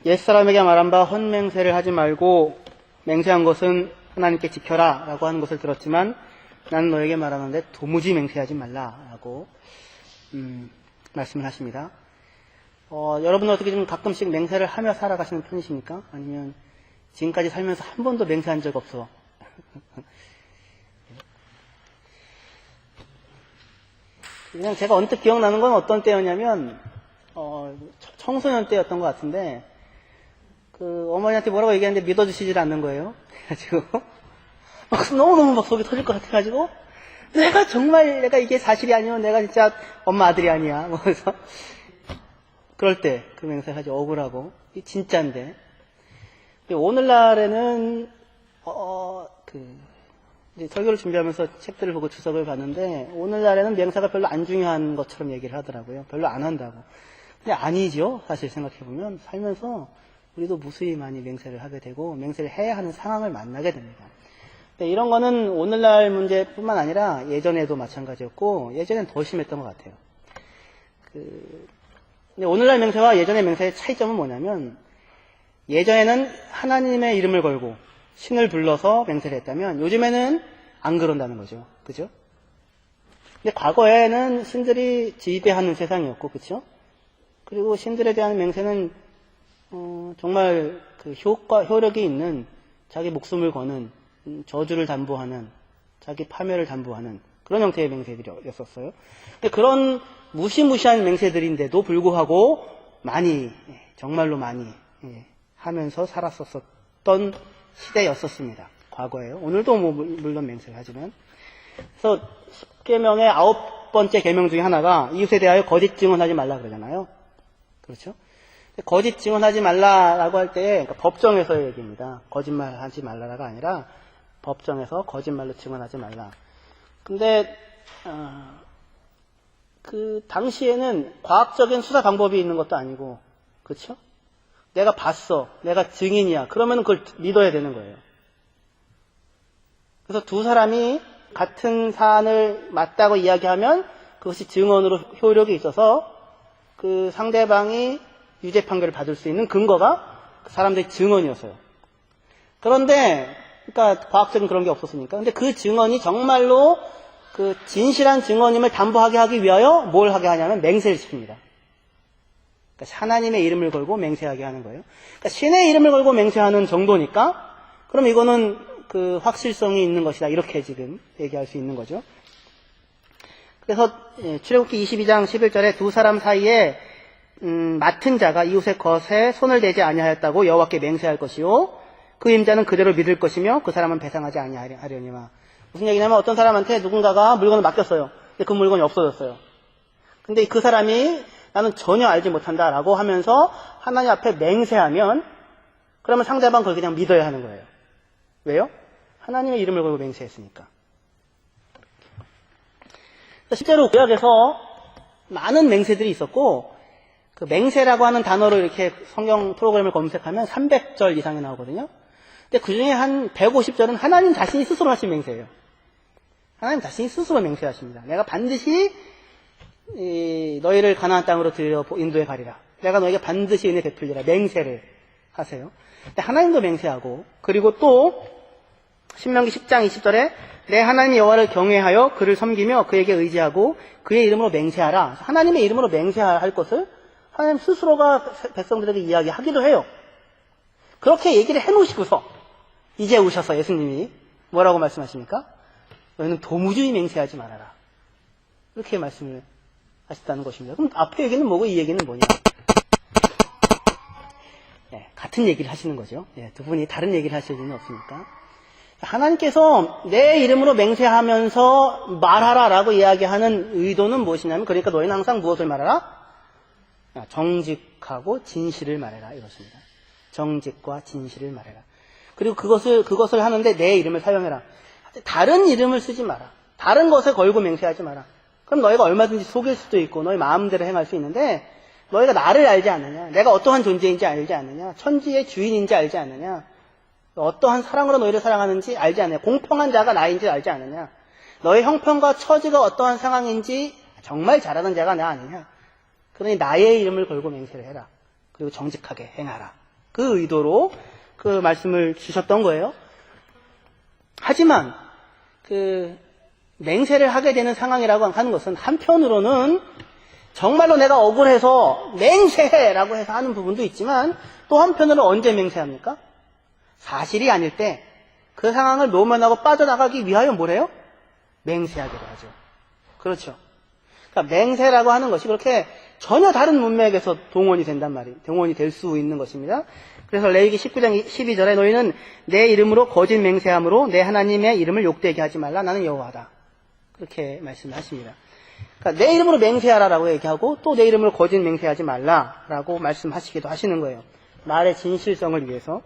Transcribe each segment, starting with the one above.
옛사람에게 말한 바 헛맹세를 하지 말고 맹세한 것은 하나님께 지켜라 라고 하는 것을 들었지만 나는 너에게 말하는데 도무지 맹세하지 말라 라고 말씀을 하십니다. 여러분은 어떻게 좀 가끔씩 맹세를 하며 살아가시는 편이십니까? 아니면 지금까지 살면서 한 번도 맹세한 적 없어? 그냥 제가 언뜻 기억나는 건 어떤 때였냐면 청소년 때였던 것 같은데 어머니한테 뭐라고 얘기하는데 믿어주시질 않는 거예요. 그래가지고 막 너무너무 막 속이 터질 것 같아가지고 내가 이게 사실이 아니면 내가 진짜 엄마 아들이 아니야. 뭐 그래서 그럴 때 그 맹세를 하지. 억울하고 이 진짜인데. 오늘날에는 이제 설교를 준비하면서 책들을 보고 주석을 봤는데 오늘날에는 맹세가 별로 안 중요한 것처럼 얘기를 하더라고요. 별로 안 한다고. 근데 아니죠. 사실 생각해보면 살면서 우리도 무수히 많이 맹세를 하게 되고 맹세를 해야 하는 상황을 만나게 됩니다. 이런 거는 오늘날 문제뿐만 아니라 예전에도 마찬가지였고 예전엔 더 심했던 것 같아요. 근데 오늘날 맹세와 예전의 맹세의 차이점은 뭐냐면 예전에는 하나님의 이름을 걸고 신을 불러서 맹세를 했다면 요즘에는 안 그런다는 거죠. 그죠? 근데 과거에는 신들이 지배하는 세상이었고, 그쵸? 그리고 신들에 대한 맹세는 정말 효력이 있는 자기 목숨을 거는 저주를 담보하는 자기 파멸을 담보하는 그런 형태의 맹세들이었었어요. 근데 그런 무시무시한 맹세들인데도 불구하고 많이 정말로 많이 하면서 살았었던 시대였었습니다. 과거에요. 오늘도 물론 맹세를 하지만. 그래서 10계명의 9번째 계명 중에 하나가 이웃에 대하여 거짓 증언하지 말라 그러잖아요. 그렇죠? 거짓 증언하지 말라라고 할 때 그러니까 법정에서의 얘기입니다. 거짓말하지 말라가 아니라 법정에서 거짓말로 증언하지 말라. 근데 그 당시에는 과학적인 수사 방법이 있는 것도 아니고, 그렇죠? 내가 봤어, 내가 증인이야. 그러면 그걸 믿어야 되는 거예요. 그래서 두 사람이 같은 사안을 맞다고 이야기하면 그것이 증언으로 효력이 있어서 그 상대방이 유죄 판결을 받을 수 있는 근거가 그 사람들의 증언이었어요. 그런데 그러니까 과학적인 그런 게 없었으니까. 근데 그 증언이 정말로 그 진실한 증언임을 담보하게 하기 위하여 뭘 하게 하냐면 맹세를 시킵니다. 그러니까 하나님의 이름을 걸고 맹세하게 하는 거예요. 그러니까 신의 이름을 걸고 맹세하는 정도니까 그럼 이거는 그 확실성이 있는 것이다. 이렇게 지금 얘기할 수 있는 거죠. 그래서 출애굽기 22장 11절에 두 사람 사이에 맡은 자가 이웃의 것에 손을 대지 아니하였다고 여호와께 맹세할 것이요 그 임자는 그대로 믿을 것이며 그 사람은 배상하지 아니하려니와. 무슨 얘기냐면 어떤 사람한테 누군가가 물건을 맡겼어요. 근데 그 물건이 없어졌어요. 근데 그 사람이 나는 전혀 알지 못한다라고 하면서 하나님 앞에 맹세하면 그러면 상대방 그걸 그냥 믿어야 하는 거예요. 왜요? 하나님의 이름을 걸고 맹세했으니까. 실제로 구약에서 많은 맹세들이 있었고 그 맹세라고 하는 단어로 이렇게 성경 프로그램을 검색하면 300절 이상이 나오거든요. 근데 그 중에 한 150절은 하나님 자신이 스스로 하신 맹세예요. 하나님 자신이 스스로 맹세하십니다. 내가 반드시 너희를 가나안 땅으로 들여 인도해 가리라. 내가 너에게 반드시 은혜 베풀리라. 맹세를 하세요. 근데 하나님도 맹세하고 그리고 또 신명기 10장 20절에 내 하나님 여호와를 경외하여 그를 섬기며 그에게 의지하고 그의 이름으로 맹세하라. 하나님의 이름으로 맹세할 것을 하나님 스스로가 백성들에게 이야기하기도 해요. 그렇게 얘기를 해놓으시고서 이제 오셔서 예수님이 뭐라고 말씀하십니까? 너희는 도무지 맹세하지 말아라. 이렇게 말씀을 하셨다는 것입니다. 그럼 앞에 얘기는 뭐고 이 얘기는 뭐냐? 같은 얘기를 하시는 거죠. 두 분이 다른 얘기를 하실 리는 없으니까. 하나님께서 내 이름으로 맹세하면서 말하라라고 이야기하는 의도는 무엇이냐면 그러니까 너희는 항상 무엇을 말하라? 정직하고 진실을 말해라 이것입니다. 정직과 진실을 말해라. 그리고 그것을 하는데 내 이름을 사용해라. 다른 이름을 쓰지 마라. 다른 것을 걸고 맹세하지 마라. 그럼 너희가 얼마든지 속일 수도 있고 너희 마음대로 행할 수 있는데 너희가 나를 알지 않느냐? 내가 어떠한 존재인지 알지 않느냐? 천지의 주인인지 알지 않느냐? 어떠한 사랑으로 너희를 사랑하는지 알지 않느냐? 공평한 자가 나인지 알지 않느냐? 너의 형편과 처지가 어떠한 상황인지 정말 잘하는 자가 나 아니냐? 그러니 나의 이름을 걸고 맹세를 해라. 그리고 정직하게 행하라. 그 의도로 그 말씀을 주셨던 거예요. 하지만 그 맹세를 하게 되는 상황이라고 하는 것은 한편으로는 정말로 내가 억울해서 맹세라고 해서 하는 부분도 있지만 또 한편으로는 언제 맹세합니까? 사실이 아닐 때 그 상황을 모면하고 빠져나가기 위하여 뭐래요? 맹세하기로 하죠. 그렇죠. 그러니까 맹세라고 하는 것이 그렇게 전혀 다른 문맥에서 동원이 된단 말이에요. 동원이 될 수 있는 것입니다. 그래서 레위기 19장 12절에 너희는 내 이름으로 거짓 맹세함으로 내 하나님의 이름을 욕되게 하지 말라. 나는 여호와다. 그렇게 말씀하십니다. 그러니까 내 이름으로 맹세하라라고 얘기하고 또 내 이름으로 거짓 맹세하지 말라라고 말씀하시기도 하시는 거예요. 말의 진실성을 위해서,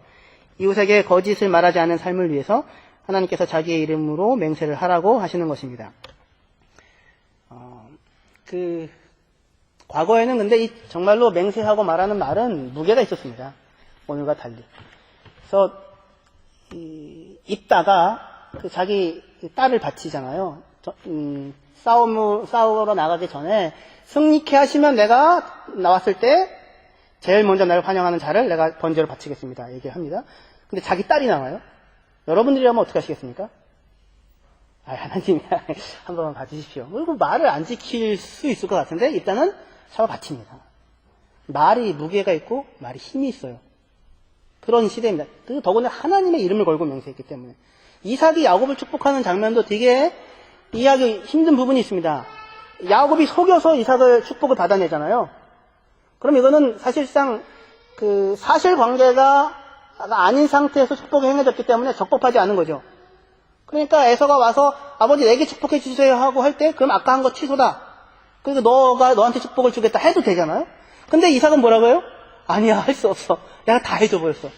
이웃에게 거짓을 말하지 않는 삶을 위해서 하나님께서 자기의 이름으로 맹세를 하라고 하시는 것입니다. 과거에는 근데 정말로 맹세하고 말하는 말은 무게가 있었습니다. 오늘과 달리. 그래서 입다가 자기 딸을 바치잖아요. 싸우러 나가기 전에 승리케 하시면 내가 나왔을 때 제일 먼저 나를 환영하는 자를 내가 번제로 바치겠습니다. 얘기를 합니다. 근데 자기 딸이 나와요. 여러분들이라면 어떻게 하시겠습니까? 하나님 한 번만 봐주십시오. 그리고 말을 안 지킬 수 있을 것 같은데 일단은 서로 바칩니다. 말이 무게가 있고 말이 힘이 있어요. 그런 시대입니다. 더구나 하나님의 이름을 걸고 맹세했기 때문에. 이삭이 야곱을 축복하는 장면도 되게 이해하기 힘든 부분이 있습니다. 야곱이 속여서 이삭을 축복을 받아내잖아요. 그럼 이거는 사실상 그 사실관계가 아닌 상태에서 축복이 행해졌기 때문에 적법하지 않은 거죠. 그러니까 에서가 와서 아버지 내게 축복해 주세요 하고 할 때 그럼 아까 한 거 취소다. 그래서 너가 너한테 축복을 주겠다 해도 되잖아요. 근데 이삭은 뭐라고요? 아니야, 할 수 없어. 내가 다 해줘 버렸어.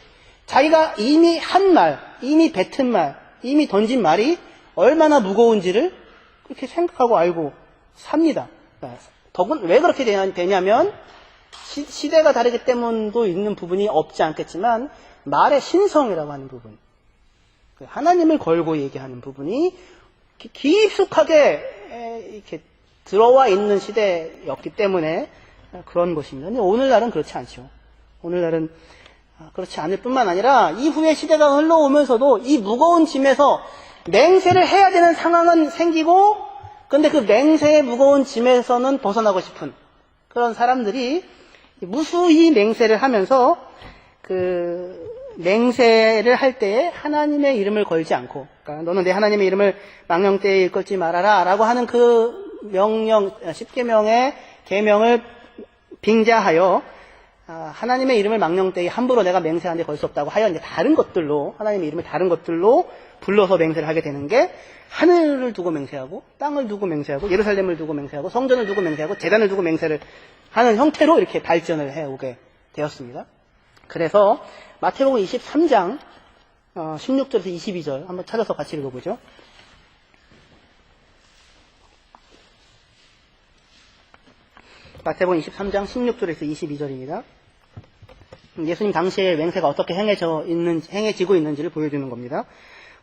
자기가 이미 한 말, 이미 뱉은 말, 이미 던진 말이 얼마나 무거운지를 그렇게 생각하고 알고 삽니다. 왜 그렇게 되냐면 시대가 다르기 때문도 있는 부분이 없지 않겠지만 말의 신성이라고 하는 부분, 하나님을 걸고 얘기하는 부분이 깊숙하게 이렇게 들어와 있는 시대였기 때문에 그런 것입니다. 근데 오늘날은 그렇지 않죠. 오늘날은 그렇지 않을 뿐만 아니라 이후에 시대가 흘러오면서도 이 무거운 짐에서 맹세를 해야 되는 상황은 생기고, 근데 그 맹세의 무거운 짐에서는 벗어나고 싶은 그런 사람들이 무수히 맹세를 하면서 그 맹세를 할 때에 하나님의 이름을 걸지 않고, 그러니까 너는 내 하나님의 이름을 망령되이 일컫지 말아라 라고 하는 그 명령, 10계명의 계명을 빙자하여 하나님의 이름을 망령되이 함부로 내가 맹세하는데 걸 수 없다고 하여 이제 다른 것들로, 하나님의 이름을 다른 것들로 불러서 맹세를 하게 되는 게, 하늘을 두고 맹세하고 땅을 두고 맹세하고 예루살렘을 두고 맹세하고 성전을 두고 맹세하고 제단을 두고 맹세를 하는 형태로 이렇게 발전을 해오게 되었습니다. 그래서 마태복음 23장 16절에서 22절 한번 찾아서 같이 읽어보죠. 마태복음 23장 16절에서 22절입니다. 예수님 당시에 맹세가 어떻게 행해지고 있는지를 보여주는 겁니다.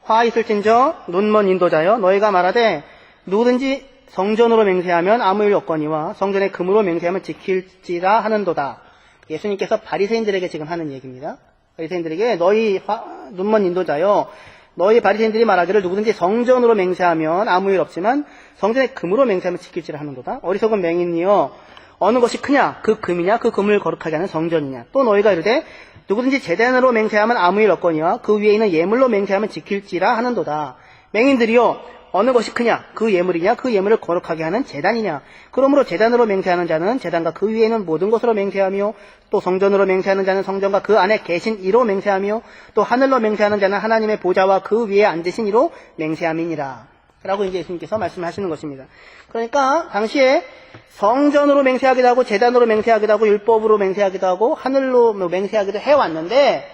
화 있을진저 눈먼 인도자여, 너희가 말하되 누구든지 성전으로 맹세하면 아무 일 없거니와 성전의 금으로 맹세하면 지킬지라 하는도다. 예수님께서 바리새인들에게 지금 하는 얘기입니다. 바리새인들에게 너희 눈먼 인도자여, 너희 바리새인들이 말하기를 누구든지 성전으로 맹세하면 아무 일 없지만 성전의 금으로 맹세하면 지킬지라 하는도다. 어리석은 맹인이여, 어느 것이 크냐? 그 금이냐? 그 금을 거룩하게 하는 성전이냐? 또 너희가 이르되 누구든지 제단으로 맹세하면 아무 일 없거니와 그 위에 있는 예물로 맹세하면 지킬지라 하는도다. 맹인들이여, 어느 것이 크냐? 그 예물이냐? 그 예물을 거룩하게 하는 제단이냐? 그러므로 제단으로 맹세하는 자는 제단과 그 위에 있는 모든 것으로 맹세하며, 또 성전으로 맹세하는 자는 성전과 그 안에 계신 이로 맹세하며, 또 하늘로 맹세하는 자는 하나님의 보좌와 그 위에 앉으신 이로 맹세함이니라. 라고 이제 예수님께서 말씀하시는 것입니다. 그러니까 당시에 성전으로 맹세하기도 하고 제단으로 맹세하기도 하고 율법으로 맹세하기도 하고 하늘로 맹세하기도 해왔는데,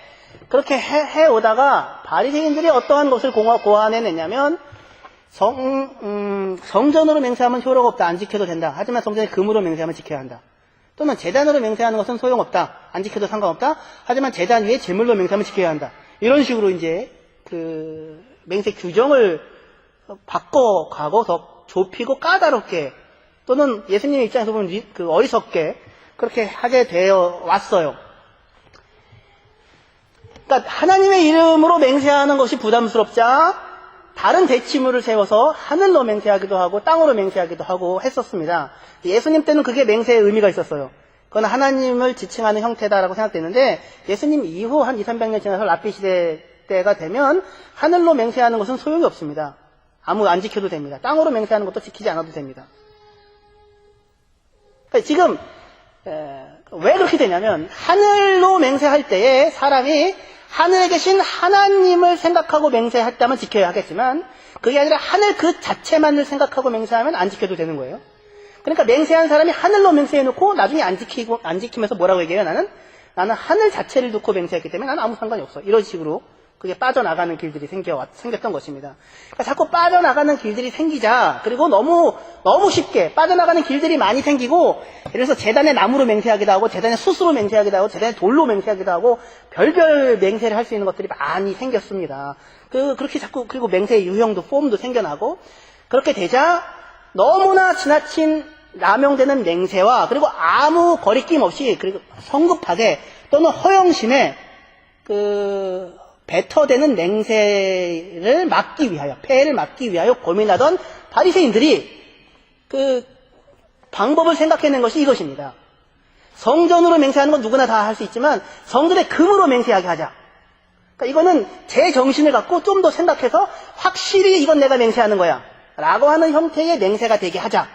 그렇게 해오다가 바리새인들이 어떠한 것을 고안해냈냐면, 성전으로 맹세하면 효력가 없다, 안 지켜도 된다. 하지만 성전의 금으로 맹세하면 지켜야 한다. 또는 제단으로 맹세하는 것은 소용없다, 안 지켜도 상관없다. 하지만 제단 위에 제물로 맹세하면 지켜야 한다. 이런 식으로 이제 그 맹세 규정을 바꿔가고 더 좁히고 까다롭게, 또는 예수님의 입장에서 보면 그 어리석게 그렇게 하게 되어 왔어요. 그러니까 하나님의 이름으로 맹세하는 것이 부담스럽자 다른 대치물을 세워서 하늘로 맹세하기도 하고 땅으로 맹세하기도 하고 했었습니다. 예수님 때는 그게 맹세의 의미가 있었어요. 그건 하나님을 지칭하는 형태다라고 생각되는데 예수님 이후 한 200~300년 지나서 랍비 시대 때가 되면 하늘로 맹세하는 것은 소용이 없습니다. 안 지켜도 됩니다. 땅으로 맹세하는 것도 지키지 않아도 됩니다. 그러니까 지금 왜 그렇게 되냐면 하늘로 맹세할 때에 사람이 하늘에 계신 하나님을 생각하고 맹세했다면 지켜야 하겠지만 그게 아니라 하늘 그 자체만을 생각하고 맹세하면 안 지켜도 되는 거예요. 그러니까 맹세한 사람이 하늘로 맹세해놓고 나중에 안 지키면서 뭐라고 얘기해요? 나는 하늘 자체를 놓고 맹세했기 때문에 나는 아무 상관이 없어. 이런 식으로 그게 빠져나가는 길들이 생겼던 것입니다. 그러니까 자꾸 빠져나가는 길들이 생기자, 그리고 너무 쉽게 빠져나가는 길들이 많이 생기고, 예를 들어서 재단에 나무로 맹세하기도 하고, 재단에 숯으로 맹세하기도 하고, 재단에 돌로 맹세하기도 하고, 별별 맹세를 할 수 있는 것들이 많이 생겼습니다. 그렇게 자꾸, 그리고 맹세의 유형도, 폼도 생겨나고, 그렇게 되자 너무나 지나친 남용되는 맹세와, 그리고 아무 거리낌 없이, 그리고 성급하게 또는 허영심에 뱉어대는 맹세를 막기 위하여, 폐해를 막기 위하여 고민하던 바리새인들이 그 방법을 생각해낸 것이 이것입니다. 성전으로 맹세하는 건 누구나 다 할 수 있지만 성전의 금으로 맹세하게 하자. 그러니까 이거는 제 정신을 갖고 좀 더 생각해서 확실히 이건 내가 맹세하는 거야 라고 하는 형태의 맹세가 되게 하자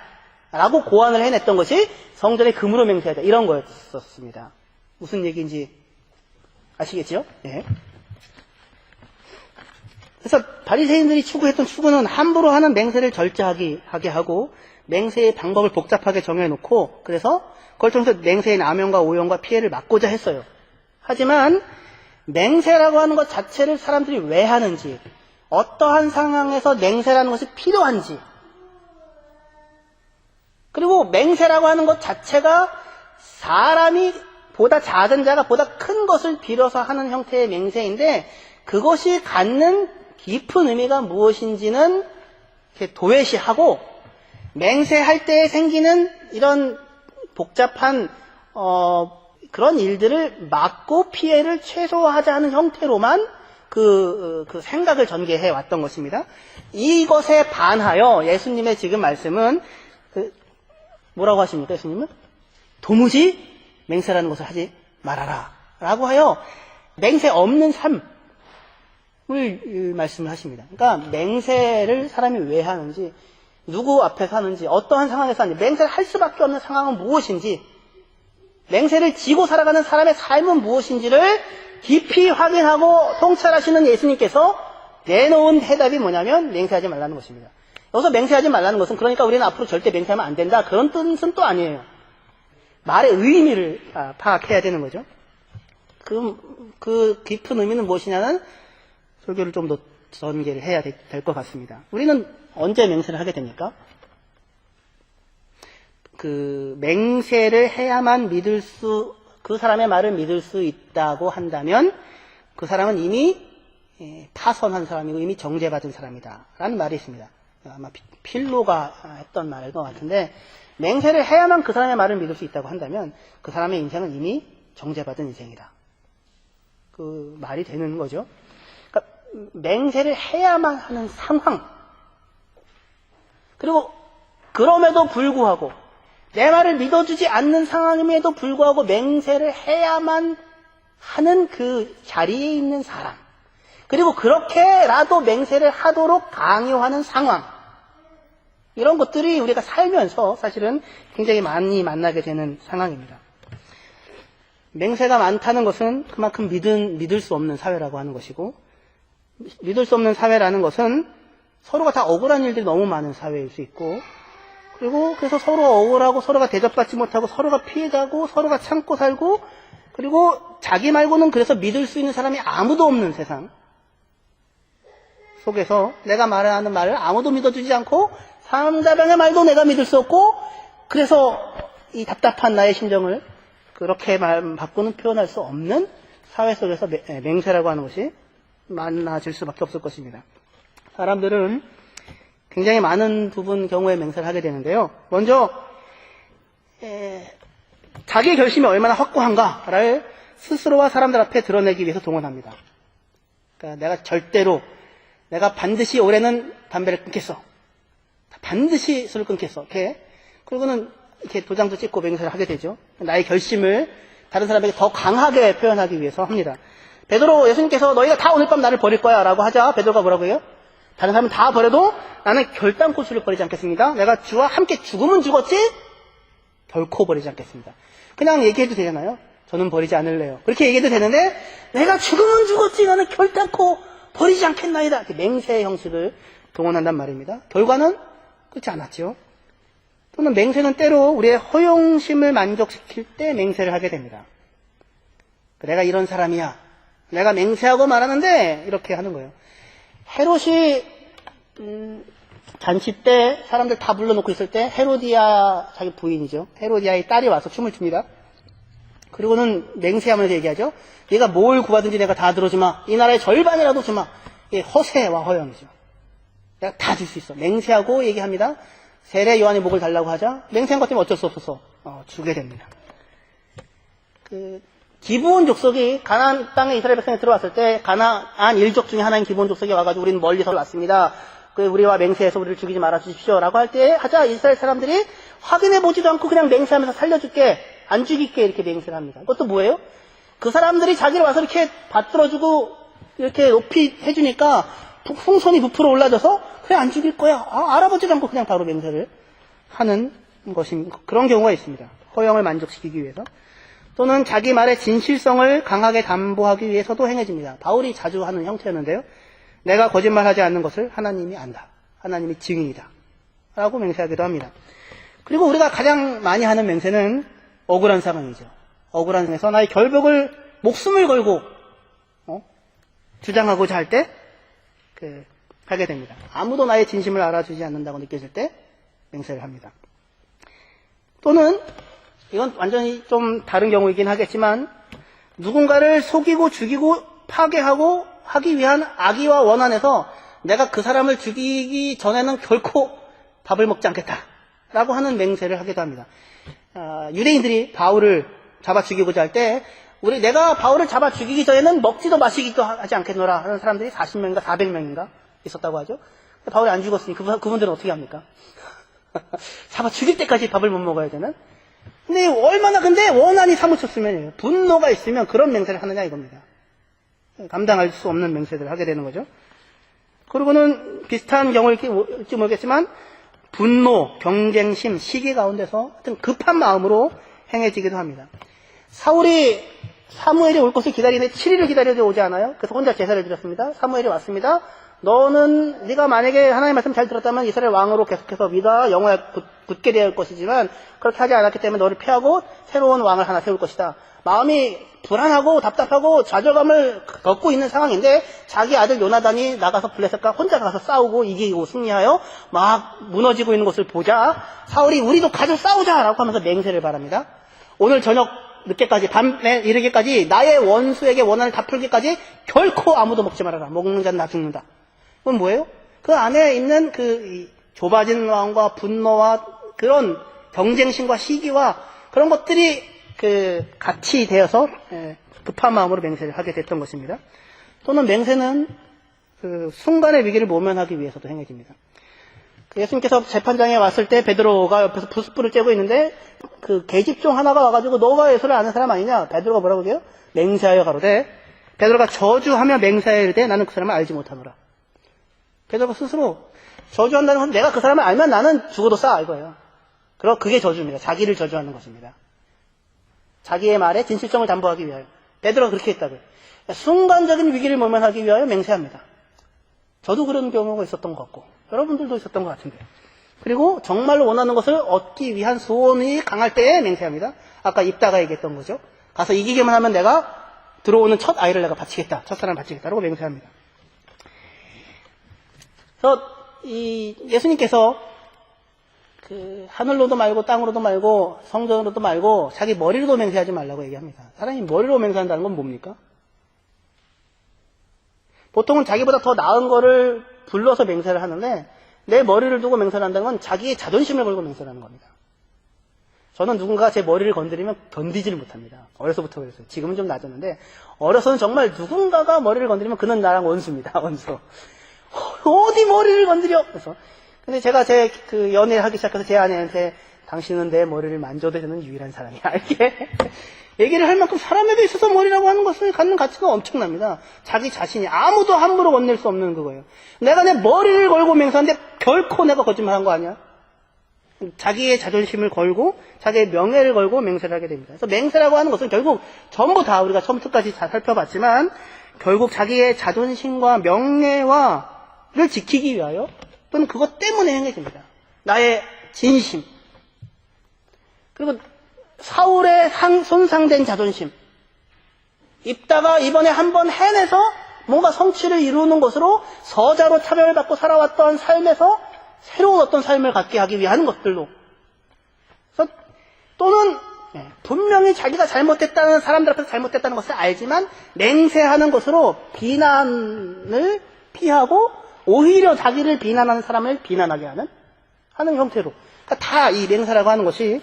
라고 고안을 해냈던 것이 성전의 금으로 맹세하자, 이런 거였었습니다. 무슨 얘기인지 아시겠죠? 네. 그래서 바리새인들이 추구했던 추구는 함부로 하는 맹세를 절제하게 하고 맹세의 방법을 복잡하게 정해놓고, 그래서 그걸 통해서 맹세의 남용과 오용과 피해를 막고자 했어요. 하지만 맹세라고 하는 것 자체를 사람들이 왜 하는지, 어떠한 상황에서 맹세라는 것이 필요한지, 그리고 맹세라고 하는 것 자체가 사람이 보다 작은 자가 보다 큰 것을 빌어서 하는 형태의 맹세인데 그것이 갖는 깊은 의미가 무엇인지는 이렇게 도외시하고, 맹세할 때 생기는 이런 복잡한 그런 일들을 막고 피해를 최소화하자 는 형태로만 그 생각을 전개해 왔던 것입니다. 이것에 반하여 예수님의 지금 말씀은 뭐라고 하십니까? 예수님은 도무지 맹세라는 것을 하지 말아라 라고 하여 맹세 없는 삶을 말씀을 하십니다. 그러니까 맹세를 사람이 왜 하는지, 누구 앞에서 하는지, 어떠한 상황에서 하는지, 맹세를 할 수밖에 없는 상황은 무엇인지, 맹세를 지고 살아가는 사람의 삶은 무엇인지를 깊이 확인하고 통찰하시는 예수님께서 내놓은 해답이 뭐냐면 맹세하지 말라는 것입니다. 여기서 맹세하지 말라는 것은 그러니까 우리는 앞으로 절대 맹세하면 안 된다, 그런 뜻은 또 아니에요. 말의 의미를 파악해야 되는 거죠. 그 깊은 의미는 무엇이냐는 설교를 좀 더 전개를 해야 될 것 같습니다. 우리는 언제 맹세를 하게 됩니까? 맹세를 해야만 그 사람의 말을 믿을 수 있다고 한다면 그 사람은 이미 파선한 사람이고 이미 정죄받은 사람이다 라는 말이 있습니다. 아마 필로가 했던 말일 것 같은데, 맹세를 해야만 그 사람의 말을 믿을 수 있다고 한다면 그 사람의 인생은 이미 정죄받은 인생이다, 그 말이 되는 거죠. 그러니까 맹세를 해야만 하는 상황, 그리고 그럼에도 불구하고 내 말을 믿어주지 않는 상황임에도 불구하고 맹세를 해야만 하는 그 자리에 있는 사람, 그리고 그렇게라도 맹세를 하도록 강요하는 상황, 이런 것들이 우리가 살면서 사실은 굉장히 많이 만나게 되는 상황입니다. 맹세가 많다는 것은 그만큼 믿을 수 없는 사회라고 하는 것이고, 믿을 수 없는 사회라는 것은 서로가 다 억울한 일들이 너무 많은 사회일 수 있고, 그리고 그래서 서로 억울하고 서로가 대접받지 못하고 서로가 피해자고 서로가 참고 살고, 그리고 자기 말고는 그래서 믿을 수 있는 사람이 아무도 없는 세상 속에서 내가 말하는 말을 아무도 믿어주지 않고 상대방의 말도 내가 믿을 수 없고, 그래서 이 답답한 나의 심정을 그렇게 바꾸는 표현할 수 없는 사회 속에서 맹세라고 하는 것이 많아질 수밖에 없을 것입니다. 사람들은 굉장히 많은 경우에 맹세를 하게 되는데요. 먼저 자기의 결심이 얼마나 확고한가를 스스로와 사람들 앞에 드러내기 위해서 동원합니다. 그러니까 내가 반드시 올해는 담배를 끊겠어. 반드시 술을 끊겠어. 이렇게. 그리고는 이렇게 도장도 찍고 맹세를 하게 되죠. 나의 결심을 다른 사람에게 더 강하게 표현하기 위해서 합니다. 베드로 예수님께서 너희가 다 오늘 밤 나를 버릴 거야 라고 하자 베드로가 뭐라고 해요? 다른 사람은 다 버려도 나는 결단코 주를 버리지 않겠습니다. 내가 주와 함께 죽으면 죽었지 결코 버리지 않겠습니다. 그냥 얘기해도 되잖아요. 저는 버리지 않을래요. 그렇게 얘기해도 되는데 내가 죽으면 죽었지 나는 결단코 버리지 않겠나이다. 이렇게 맹세의 형식을 동원한단 말입니다. 결과는 그렇지 않았죠. 또는 맹세는 때로 우리의 허용심을 만족시킬 때 맹세를 하게 됩니다. 내가 이런 사람이야. 내가 맹세하고 말하는데 이렇게 하는 거예요. 헤롯이 잔치 때 사람들 다 불러놓고 있을 때 헤로디아 자기 부인이죠. 헤로디아의 딸이 와서 춤을 춥니다. 그리고는 맹세하면서 얘기하죠. 네가 뭘 구하든지 내가 다 들어주마. 이 나라의 절반이라도 주마. 이게 허세와 허영이죠. 내가 다 줄 수 있어. 맹세하고 얘기합니다. 세례 요한의 목을 달라고 하자 맹세한 것 때문에 어쩔 수 없어서 주게 됩니다. 기브온 족속이 가나안 땅에 이스라엘 백성이 들어왔을 때 가나안 일족 중에 하나인 기브온 족속이 와가지고 우리는 멀리서 왔습니다. 우리와 맹세해서 우리를 죽이지 말아 주십시오 라고 할 때 하자 이스라엘 사람들이 확인해 보지도 않고 그냥 맹세하면서 살려줄게 안 죽일게 이렇게 맹세를 합니다. 그것도 뭐예요? 그 사람들이 자기를 와서 이렇게 받들어주고 이렇게 높이 해주니까 풍선이 부풀어 올라져서 그래 안 죽일 거야 알아보지도 않고 그냥 바로 맹세를 하는 것입니다. 그런 경우가 있습니다. 허영을 만족시키기 위해서 또는 자기 말의 진실성을 강하게 담보하기 위해서도 행해집니다. 바울이 자주 하는 형태였는데요. 내가 거짓말하지 않는 것을 하나님이 안다. 하나님이 증인이다. 라고 맹세하기도 합니다. 그리고 우리가 가장 많이 하는 맹세는 억울한 상황이죠. 억울한 상황에서 나의 결벽을 목숨을 걸고 주장하고자 할 때 하게 됩니다. 아무도 나의 진심을 알아주지 않는다고 느껴질 때 맹세를 합니다. 또는 이건 완전히 좀 다른 경우이긴 하겠지만 누군가를 속이고 죽이고 파괴하고 하기 위한 악의와 원한에서 내가 그 사람을 죽이기 전에는 결코 밥을 먹지 않겠다라고 하는 맹세를 하기도 합니다. 유대인들이 바울을 잡아 죽이고자 할 때 내가 바울을 잡아 죽이기 전에는 먹지도 마시기도 하지 않겠노라 하는 사람들이 40명인가 400명인가 있었다고 하죠. 바울이 안 죽었으니 그분들은 어떻게 합니까? 잡아 죽일 때까지 밥을 못 먹어야 되는? 근데 원한이 사무쳤으면 분노가 있으면 그런 맹세를 하느냐 이겁니다. 감당할 수 없는 맹세들을 하게 되는 거죠. 그리고는 비슷한 경우일지 모르겠지만 분노, 경쟁심, 시기 가운데서 하여튼 급한 마음으로 행해지기도 합니다. 사울이 사무엘이 올 것을 기다리는데 7일을 기다려도 오지 않아요. 그래서 혼자 제사를 드렸습니다. 사무엘이 왔습니다. 네가 만약에 하나님의 말씀 잘 들었다면 이스라엘 왕으로 계속해서 네가 영원히 붙게 될 것이지만 그렇게 하지 않았기 때문에 너를 피하고 새로운 왕을 하나 세울 것이다. 마음이 불안하고 답답하고 좌절감을 겪고 있는 상황인데 자기 아들 요나단이 나가서 블레셋과 혼자 가서 싸우고 이기고 승리하여 막 무너지고 있는 것을 보자 사울이 우리도 가서 싸우자라고 하면서 맹세를 바랍니다. 오늘 저녁 늦게까지 밤에 이르기까지 나의 원수에게 원한을 다 풀기까지 결코 아무도 먹지 말아라. 먹는 자는 나 죽는다. 그건 뭐예요? 그 안에 있는 좁아진 마음과 분노와 그런 경쟁심과 시기와 그런 것들이 같이 되어서 급한 마음으로 맹세를 하게 됐던 것입니다. 또는 맹세는 순간의 위기를 모면하기 위해서도 행해집니다. 예수님께서 재판장에 왔을 때 베드로가 옆에서 부스불을 쬐고 있는데 계집종 하나가 와가지고 너가 예수를 아는 사람 아니냐? 베드로가 뭐라고 해요? 맹세하여 가로되 베드로가 저주하며 맹세하여 이르되 나는 그 사람을 알지 못하노라. 베드로가 스스로 저주한다는 건 내가 그 사람을 알면 나는 죽어도 싸 이거예요. 그게 저주입니다. 자기를 저주하는 것입니다. 자기의 말에 진실성을 담보하기 위하여. 베드로가 그렇게 했다고요. 순간적인 위기를 모면하기 위하여 맹세합니다. 저도 그런 경우가 있었던 것 같고 여러분들도 있었던 것 같은데. 그리고 정말로 원하는 것을 얻기 위한 소원이 강할 때에 맹세합니다. 아까 입다가 얘기했던 거죠. 가서 이기기만 하면 내가 들어오는 첫 아이를 내가 바치겠다. 첫사람 바치겠다라고 맹세합니다. 그래서 예수님께서 하늘로도 말고 땅으로도 말고 성전으로도 말고 자기 머리로도 맹세하지 말라고 얘기합니다. 사람이 머리로 맹세한다는 건 뭡니까? 보통은 자기보다 더 나은 거를 불러서 맹세를 하는데 내 머리를 두고 맹세를 한다는 건 자기의 자존심을 걸고 맹세를 하는 겁니다. 저는 누군가 제 머리를 건드리면 견디지를 못합니다. 어려서부터 그랬어요. 지금은 좀 나아졌는데 어려서는 정말 누군가가 머리를 건드리면 그는 나랑 원수입니다. 원수. 어디 머리를 건드려? 그래서 근데 제가 제 그 연애를 하기 시작해서 제 아내한테 당신은 내 머리를 만져도 되는 유일한 사람이야. 이렇게 얘기를 할 만큼 사람에게 있어서 머리라고 하는 것을 갖는 가치가 엄청납니다. 자기 자신이 아무도 함부로 건넬 수 없는 그거예요. 내가 내 머리를 걸고 맹세하는데 결코 내가 거짓말한 거 아니야? 자기의 자존심을 걸고 자기의 명예를 걸고 맹세를 하게 됩니다. 그래서 맹세라고 하는 것은 결국 전부 다 우리가 처음부터까지 잘 살펴봤지만 결국 자기의 자존심과 명예와를 지키기 위하여 또는 그것 때문에 행해집니다. 나의 진심 그리고 사울의 손상된 자존심 입다가 이번에 한번 해내서 뭔가 성취를 이루는 것으로 서자로 차별받고 살아왔던 삶에서 새로운 어떤 삶을 갖게 하기 위한 것들로 그래서 또는 분명히 자기가 잘못됐다는 사람들 앞에서 잘못됐다는 것을 알지만 맹세하는 것으로 비난을 피하고 오히려 자기를 비난하는 사람을 비난하게 하는 형태로 그러니까 다 이 맹세라고 하는 것이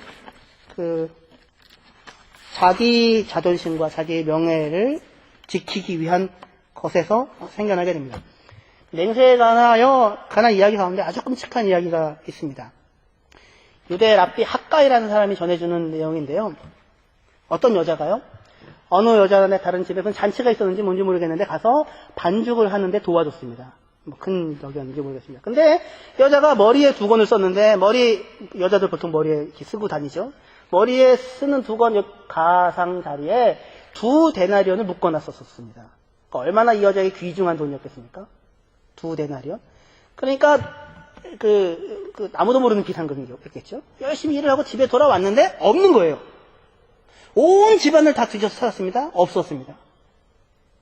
자기 자존심과 자기의 명예를 지키기 위한 것에서 생겨나게 됩니다. 맹세에 관한 이야기 가운데 아주 끔찍한 이야기가 있습니다. 유대 랍비 학가이라는 사람이 전해주는 내용인데요. 어떤 여자가요? 어느 여자네 다른 집에 잔치가 있었는지 뭔지 모르겠는데 가서 반죽을 하는데 도와줬습니다. 뭐 큰 덕이었는지 모르겠습니다. 근데 여자가 머리에 두건을 썼는데 여자들 보통 머리에 이렇게 쓰고 다니죠. 머리에 쓰는 두건 가상자리에 2데나리온을 묶어놨었습니다. 그러니까 얼마나 이 여자에게 귀중한 돈이었겠습니까? 2데나리온? 그러니까 아무도 모르는 비상금이었겠죠. 열심히 일을 하고 집에 돌아왔는데 없는 거예요. 온 집안을 다 뒤져서 찾았습니다. 없었습니다.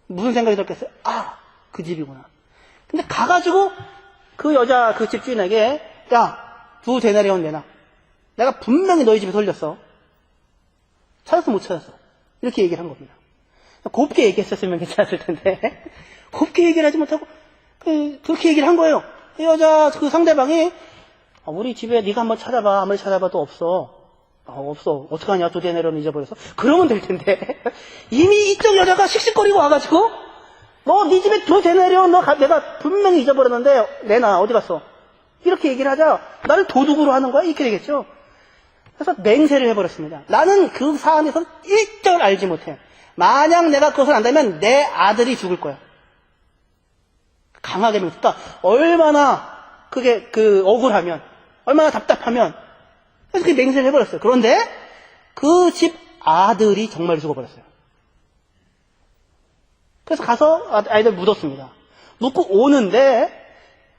무슨 생각이 들었겠어요? 아, 그 집이구나. 근데 가가지고 그 여자 그 집주인에게 야, 2데나리온 내놔. 내가 분명히 너희 집에 돌렸어. 찾았어 못 찾았어. 이렇게 얘기를 한 겁니다. 곱게 얘기했었으면 괜찮았을 텐데 곱게 얘기를 하지 못하고 그렇게 얘기를 한 거예요. 이 여자 그 상대방이 우리 집에 네가 한번 찾아봐. 아무리 찾아봐도 없어. 없어. 어떡하냐. 2데나리온 잊어버려서. 그러면 될 텐데 이미 이쪽 여자가 씩씩거리고 와가지고 너 네 집에 2데나리온 내가 분명히 잊어버렸는데 내놔. 어디 갔어? 이렇게 얘기를 하자 나를 도둑으로 하는 거야? 이렇게 되겠죠. 그래서 맹세를 해버렸습니다. 나는 그 사안에서 일절 알지 못해. 만약 내가 그것을 안다면 내 아들이 죽을 거야. 강하게 맹세. 그러니까 얼마나 그게 억울하면 얼마나 답답하면 그래서 그 맹세를 해버렸어요. 그런데 그 집 아들이 정말 죽어버렸어요. 그래서 가서 아이들 묻었습니다. 묻고 오는데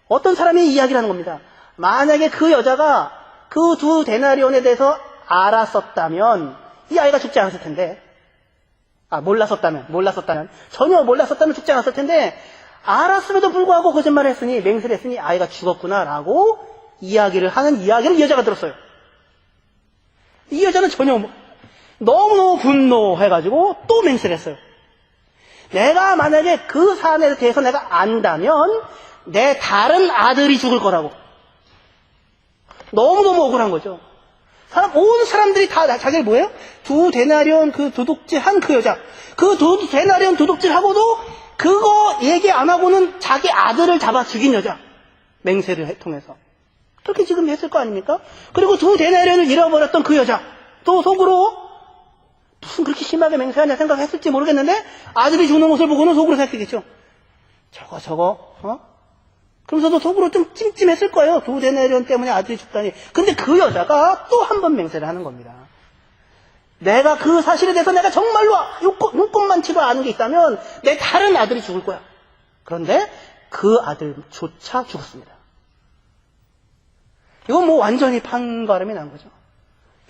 어떤 사람이 이야기를 하는 겁니다. 만약에 그 여자가 그 2데나리온에 대해서 알았었다면 이 아이가 죽지 않았을 텐데 몰랐었다면 전혀 몰랐었다면 죽지 않았을 텐데 알았음에도 불구하고 거짓말을 했으니 맹세를 했으니 아이가 죽었구나라고 이야기를 하는 이야기를 이 여자가 들었어요. 이 여자는 전혀 너무너무 분노해가지고 또 맹세를 했어요. 내가 만약에 그 사안에 대해서 내가 안다면 내 다른 아들이 죽을 거라고. 너무너무 억울한 거죠. 온 사람들이 다 자기를 뭐예요? 2데나리온 그 도둑질 한 그 여자. 그 2데나리온 도둑질 하고도 그거 얘기 안 하고는 자기 아들을 잡아 죽인 여자. 맹세를 통해서. 그렇게 지금 했을 거 아닙니까? 그리고 2데나리온을 잃어버렸던 그 여자. 또 속으로 무슨 그렇게 심하게 맹세하냐 생각했을지 모르겠는데 아들이 죽는 것을 보고는 속으로 생각했겠죠. 그러면서도 속으로 좀 찜찜했을 거예요. 2데나리온 때문에 아들이 죽다니. 근데 그 여자가 또 한 번 맹세를 하는 겁니다. 내가 그 사실에 대해서 내가 정말로 눈꼽만치도 아는 게 있다면 내 다른 아들이 죽을 거야. 그런데 그 아들조차 죽었습니다. 이건 뭐 완전히 판가름이 난 거죠.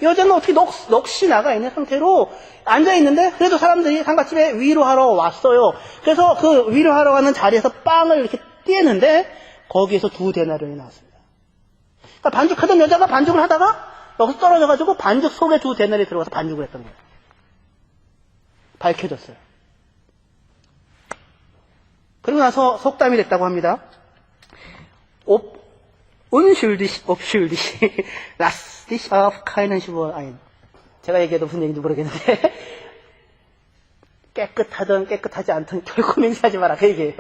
여자는 어떻게 넋이 나가 있는 상태로 앉아있는데 그래도 사람들이 상갓집에 위로하러 왔어요. 그래서 그 위로하러 가는 자리에서 빵을 이렇게 떼는데 거기에서 2데나리온이 나왔습니다. 그러니까 반죽하던 여자가 반죽을 하다가 여기서 떨어져가지고 반죽 속에 2데나리온이 들어가서 반죽을 했던 거예요. 밝혀졌어요. 그리고 나서 속담이 됐다고 합니다. unschuldig, obschuldig, lass dich auf keinen Schwur ein. 제가 얘기해도 무슨 얘기인지 모르겠는데 깨끗하든 깨끗하지 않든 결코 맹세하지 마라 그 얘기예요.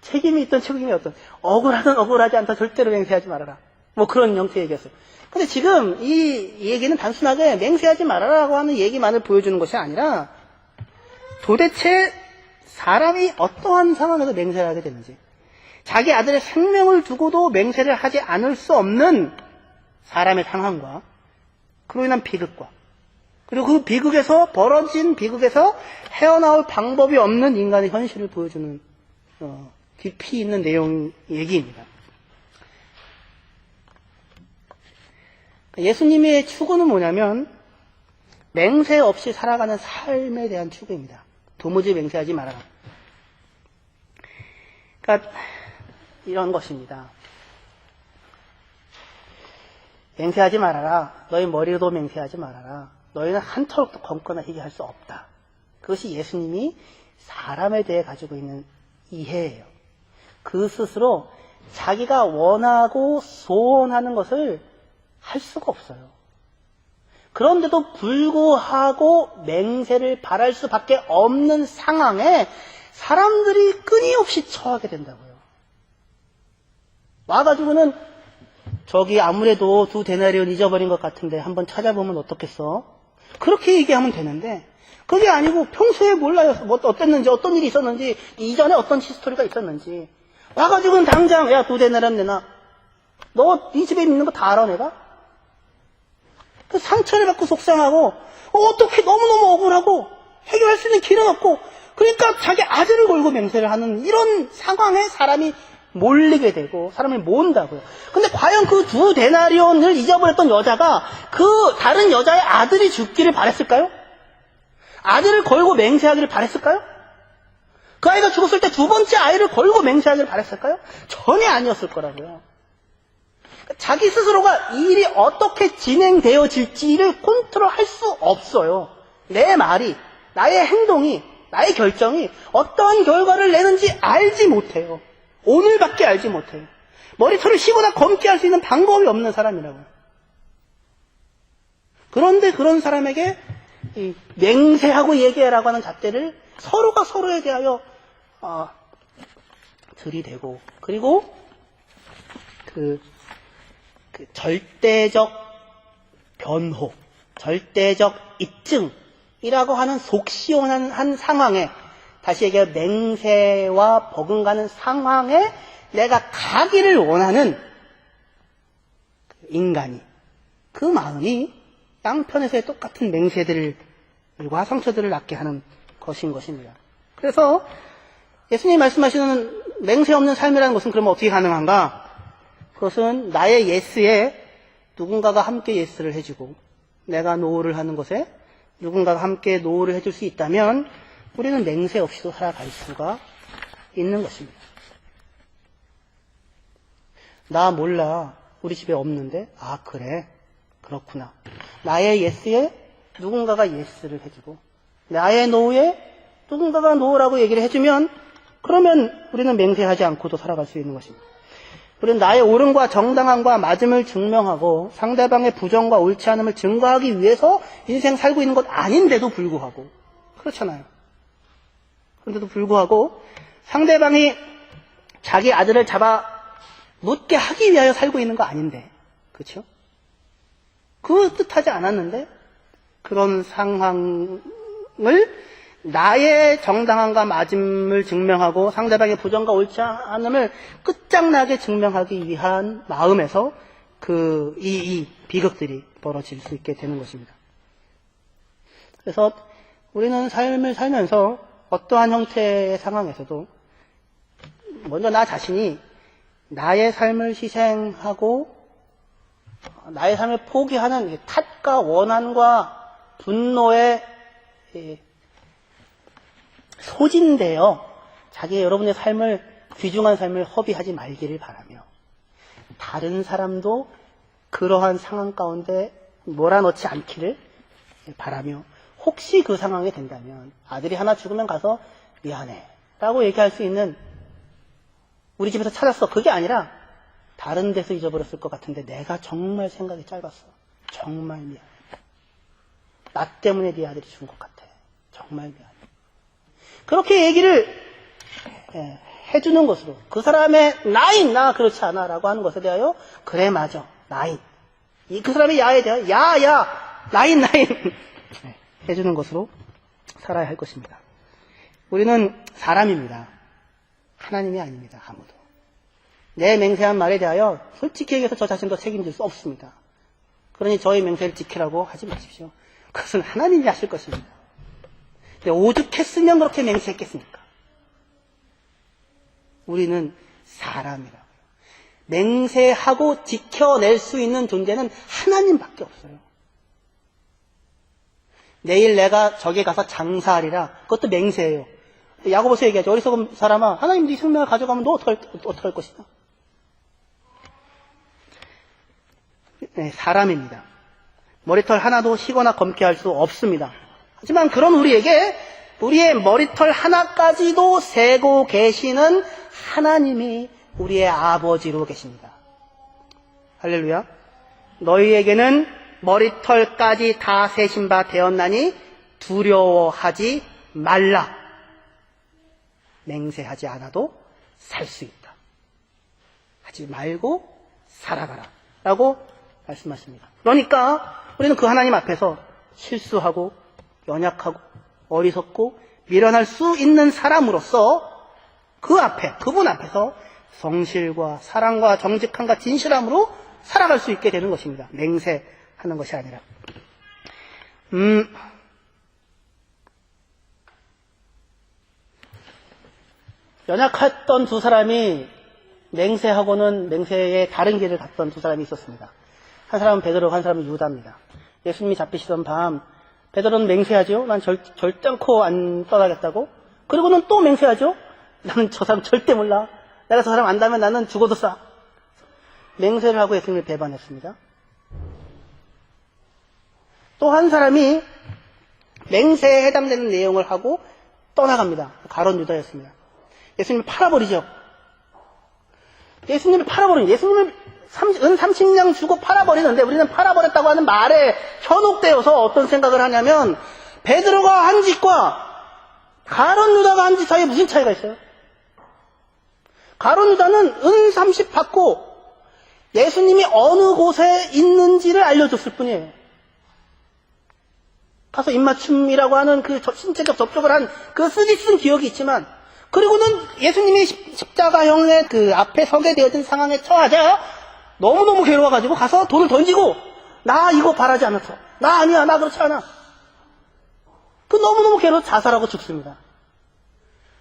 책임이 있든 책임이 없든 억울하든 억울하지 않든 절대로 맹세하지 말아라. 뭐 그런 형태의 얘기였어요. 근데 지금 이 얘기는 단순하게 맹세하지 말아라고 하는 얘기만을 보여주는 것이 아니라 도대체 사람이 어떠한 상황에서 맹세를 하게 되는지, 자기 아들의 생명을 두고도 맹세를 하지 않을 수 없는 사람의 상황과 그로 인한 비극과, 그리고 그 비극에서 벌어진 비극에서 헤어나올 방법이 없는 인간의 현실을 보여주는 깊이 있는 내용 얘기입니다. 예수님의 추구는 뭐냐면 맹세 없이 살아가는 삶에 대한 추구입니다. 도무지 맹세하지 말아라. 그러니까 이런 것입니다. 맹세하지 말아라. 너희 머리로도 맹세하지 말아라. 너희는 한 털도 검거나 희귀할 수 없다. 그것이 예수님이 사람에 대해 가지고 있는 이해예요. 그 스스로 자기가 원하고 소원하는 것을 할 수가 없어요. 그런데도 불구하고 맹세를 바랄 수밖에 없는 상황에 사람들이 끊임없이 처하게 된다고요. 와가지고는 저기 아무래도 2데나리온 잊어버린 것 같은데 한번 찾아보면 어떻겠어? 그렇게 얘기하면 되는데 그게 아니고 평소에 몰라요. 뭐 어땠는지, 어떤 일이 있었는지, 이전에 어떤 히스토리가 있었는지 와가지고는 당장 야 2데나리온 내놔. 너 네 집에 있는 거 다 알아 내가? 그 상처를 받고 속상하고 어떻게 너무너무 억울하고 해결할 수 있는 길은 없고 그러니까 자기 아들을 걸고 맹세를 하는 이런 상황에 사람이 몰리게 되고 사람을 모은다고요. 근데 과연 그 2데나리온을 잊어버렸던 여자가 그 다른 여자의 아들이 죽기를 바랬을까요? 아들을 걸고 맹세하기를 바랬을까요? 그 아이가 죽었을 때 두 번째 아이를 걸고 맹세하기를 바랬을까요? 전혀 아니었을 거라고요. 자기 스스로가 이 일이 어떻게 진행되어질지를 컨트롤할 수 없어요. 내 말이, 나의 행동이, 나의 결정이 어떠한 결과를 내는지 알지 못해요. 오늘밖에 알지 못해요. 머리털을 씹어다 검게 할 수 있는 방법이 없는 사람이라고요. 그런데 그런 사람에게 이 맹세하고 얘기해라고 하는 잣대를 서로가 서로에 대하여 들이대고, 그리고 그 절대적 변호, 절대적 입증이라고 하는 속 시원한 한 상황에, 다시 얘기해 맹세와 버금가는 상황에 내가 가기를 원하는 인간이, 그 마음이 양편에서의 똑같은 맹세들과 상처들을 낳게 하는 것인 것입니다. 그래서 예수님이 말씀하시는 맹세 없는 삶이라는 것은 그러면 어떻게 가능한가? 그것은 나의 예스에 누군가가 함께 예스를 해주고 내가 노를 하는 것에 누군가가 함께 노를 해줄 수 있다면 우리는 맹세 없이도 살아갈 수가 있는 것입니다. 나 몰라. 우리 집에 없는데? 아, 그래. 그렇구나. 나의 예스에 누군가가 예스를 해주고 나의 노에 누군가가 노라고 얘기를 해주면 그러면 우리는 맹세하지 않고도 살아갈 수 있는 것입니다. 우리는 나의 옳음과 정당함과 맞음을 증명하고 상대방의 부정과 옳지 않음을 증거하기 위해서 인생 살고 있는 것 아닌데도 불구하고, 그렇잖아요. 그런데도 불구하고 상대방이 자기 아들을 잡아 묻게 하기 위하여 살고 있는 거 아닌데, 그렇죠? 그 뜻하지 않았는데 그런 상황을 나의 정당함과 맞음을 증명하고 상대방의 부정과 옳지 않음을 끝장나게 증명하기 위한 마음에서 이 비극들이 벌어질 수 있게 되는 것입니다. 그래서 우리는 삶을 살면서 어떠한 형태의 상황에서도 먼저 나 자신이 나의 삶을 희생하고 나의 삶을 포기하는 탓과 원한과 분노의 소진되어 여러분의 삶을, 귀중한 삶을 허비하지 말기를 바라며, 다른 사람도 그러한 상황 가운데 몰아넣지 않기를 바라며, 혹시 그 상황이 된다면 아들이 하나 죽으면 가서 미안해 라고 얘기할 수 있는, 우리 집에서 찾았어, 그게 아니라 다른 데서 잊어버렸을 것 같은데 내가 정말 생각이 짧았어, 정말 미안해, 나 때문에 네 아들이 죽은 것 같아. 정말 미안해. 그렇게 얘기를 해주는 것으로 그 사람의 나인 나 그렇지 않아 라고 하는 것에 대하여 그래 맞아 나인 그 사람의 야에 대하여 야야 나인 해주는 것으로 살아야 할 것입니다. 우리는 사람입니다. 하나님이 아닙니다. 아무도. 내 맹세한 말에 대하여 솔직히 얘기해서 저 자신도 책임질 수 없습니다. 그러니 저의 맹세를 지키라고 하지 마십시오. 그것은 하나님이 하실 것입니다. 근데 오죽했으면 그렇게 맹세했겠습니까? 우리는 사람이라고요. 맹세하고 지켜낼 수 있는 존재는 하나님밖에 없어요. 내일 내가 저기 가서 장사하리라. 그것도 맹세예요. 야고보서 얘기하죠. 어리석은 사람아, 하나님 네 생명을 가져가면 너 어떻게 할 것이다? 네, 사람입니다. 머리털 하나도 희거나 검게 할 수 없습니다. 하지만 그런 우리에게 우리의 머리털 하나까지도 세고 계시는 하나님이 우리의 아버지로 계십니다. 할렐루야. 너희에게는 머리털까지 다 세신 바 되었나니 두려워하지 말라. 맹세하지 않아도 살 수 있다. 하지 말고 살아가라. 라고 말씀하십니다. 그러니까 우리는 그 하나님 앞에서 실수하고 연약하고 어리석고 미련할 수 있는 사람으로서 그분 앞에서 성실과 사랑과 정직함과 진실함으로 살아갈 수 있게 되는 것입니다. 맹세하는 것이 아니라. 연약했던 두 사람이 맹세하고는 맹세의 다른 길을 갔던 두 사람이 있었습니다. 한 사람은 베드로고 한 사람은 유다입니다. 예수님이 잡히시던 밤 베드로는 맹세하죠. 난 절단코 안 떠나겠다고. 그리고는 또 맹세하죠. 나는 저 사람 절대 몰라. 내가 저 사람 안다면 나는 죽어도 싸. 맹세를 하고 예수님을 배반했습니다. 또 한 사람이 맹세에 해당되는 내용을 하고 떠나갑니다. 가룟 유다였습니다. 예수님을 팔아버리죠. 예수님을 은 30냥 주고 팔아버리는데 우리는 팔아버렸다고 하는 말에 현혹되어서 어떤 생각을 하냐면 베드로가 한 짓과 가룟 유다가 한 짓 사이에 무슨 차이가 있어요? 가룟 유다는 은 30 받고 예수님이 어느 곳에 있는지를 알려줬을 뿐이에요. 가서 입맞춤이라고 하는 그 신체적 접촉을 한 그 쓰디쓴 기억이 있지만 그리고는 예수님이 십자가형의 그 앞에 서게 되어진 상황에 처하자 너무너무 괴로워가지고 가서 돌을 던지고 나 이거 바라지 않았어. 나 아니야. 나 그렇지 않아. 그 너무너무 괴로워서 자살하고 죽습니다.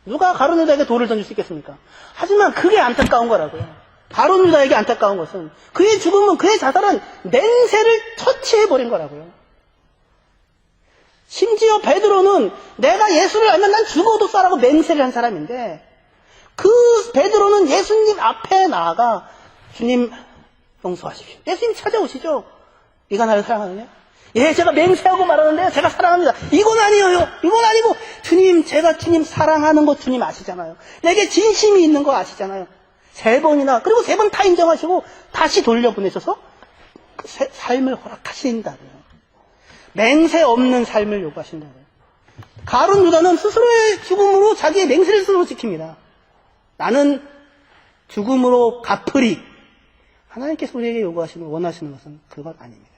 누가 가룟 유다에게 돌을 던질 수 있겠습니까? 하지만 그게 안타까운 거라고요. 가룟 유다에게 안타까운 것은 그의 죽음은 그의 자살은 맹세를 터치해버린 거라고요. 심지어 베드로는 내가 예수를 알면 난 죽어도 싸라고 맹세를 한 사람인데 그 베드로는 예수님 앞에 나아가 주님 용서하십시오. 예수님 찾아오시죠. 네가 나를 사랑하느냐? 예, 제가 맹세하고 말하는데요. 제가 사랑합니다. 이건 아니에요. 이건 아니고 제가 주님 사랑하는 거 주님 아시잖아요. 내게 진심이 있는 거 아시잖아요. 3번이나 그리고 3번 다 인정하시고 다시 돌려보내셔서 그 삶을 허락하신다고요. 맹세 없는 삶을 요구하신다고요. 가룟 유다는 스스로의 죽음으로 자기의 맹세를 스스로 지킵니다. 나는 죽음으로 갚으리. 하나님께서 우리에게 원하시는 것은 그것 아닙니다.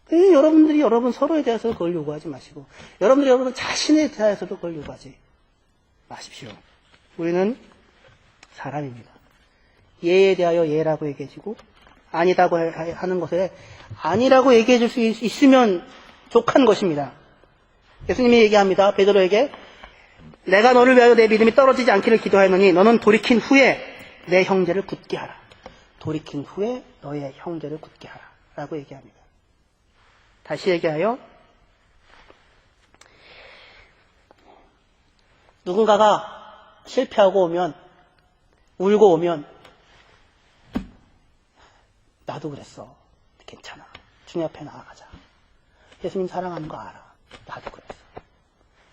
그래서 여러분들이 여러분 서로에 대해서 그걸 요구하지 마시고 여러분들이 여러분 자신에 대해서도 그걸 요구하지 마십시오. 우리는 사람입니다. 예에 대하여 예라고 얘기해주고 아니다고 하는 것에 아니라고 얘기해 줄 수 있으면 족한 것입니다. 예수님이 얘기합니다. 베드로에게 내가 너를 위하여 내 믿음이 떨어지지 않기를 기도하노니 너는 돌이킨 후에 내 형제를 굳게 하라. 돌이킨 후에 너의 형제를 굳게 하라. 라고 얘기합니다. 다시 얘기하여 누군가가 실패하고 오면 울고 오면 나도 그랬어. 괜찮아. 주님 앞에 나아가자. 예수님 사랑하는 거 알아. 나도 그랬어.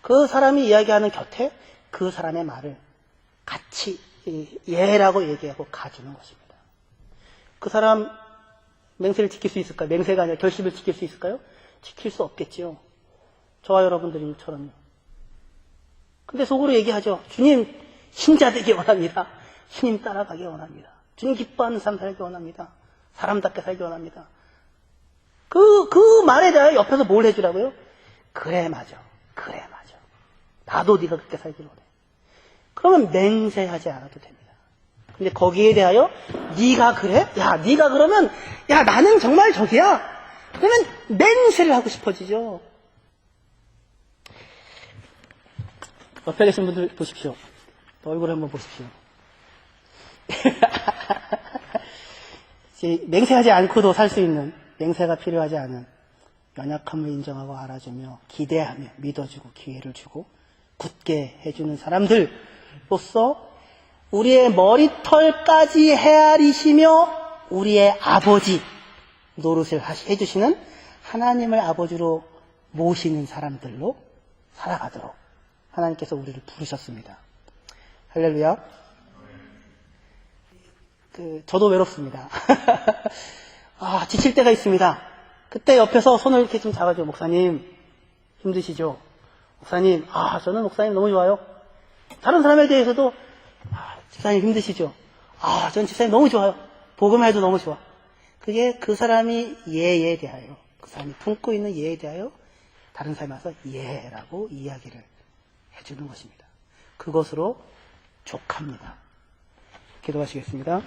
그 사람이 이야기하는 곁에 그 사람의 말을 같이 예라고 얘기하고 가주는 것입니다. 그 사람 맹세를 지킬 수 있을까요? 맹세가 아니라 결심을 지킬 수 있을까요? 지킬 수 없겠지요. 저와 여러분들처럼요. 근데 속으로 얘기하죠. 주님, 신자 되기 원합니다. 주님 따라가기 원합니다. 주님 기뻐하는 삶 살기 원합니다. 사람답게 살기 원합니다. 그 말에 대하여 옆에서 뭘 해주라고요? 그래, 맞아. 그래, 맞아. 나도 네가 그렇게 살기를 원해. 그러면 맹세하지 않아도 됩니다. 근데 거기에 대하여 네가 그래? 야, 네가 그러면 야, 나는 정말 저기야. 그러면 맹세를 하고 싶어지죠. 옆에 계신 분들 보십시오. 얼굴 한번 보십시오. 맹세하지 않고도 살 수 있는, 맹세가 필요하지 않은 연약함을 인정하고 알아주며 기대하며 믿어주고 기회를 주고 굳게 해주는 사람들로서 우리의 머리털까지 헤아리시며 우리의 아버지 노릇을 해주시는 하나님을 아버지로 모시는 사람들로 살아가도록 하나님께서 우리를 부르셨습니다. 할렐루야. 저도 외롭습니다. 지칠 때가 있습니다. 그때 옆에서 손을 이렇게 좀 잡아줘. 목사님, 힘드시죠? 목사님, 저는 목사님 너무 좋아요. 다른 사람에 대해서도, 집사님 힘드시죠? 저는 집사님 너무 좋아요. 복음해도 너무 좋아. 그게 그 사람이 예에 대하여, 그 사람이 품고 있는 예에 대하여 다른 사람이 와서 예라고 이야기를 해주는 것입니다. 그것으로 족합니다. 기도하시겠습니다.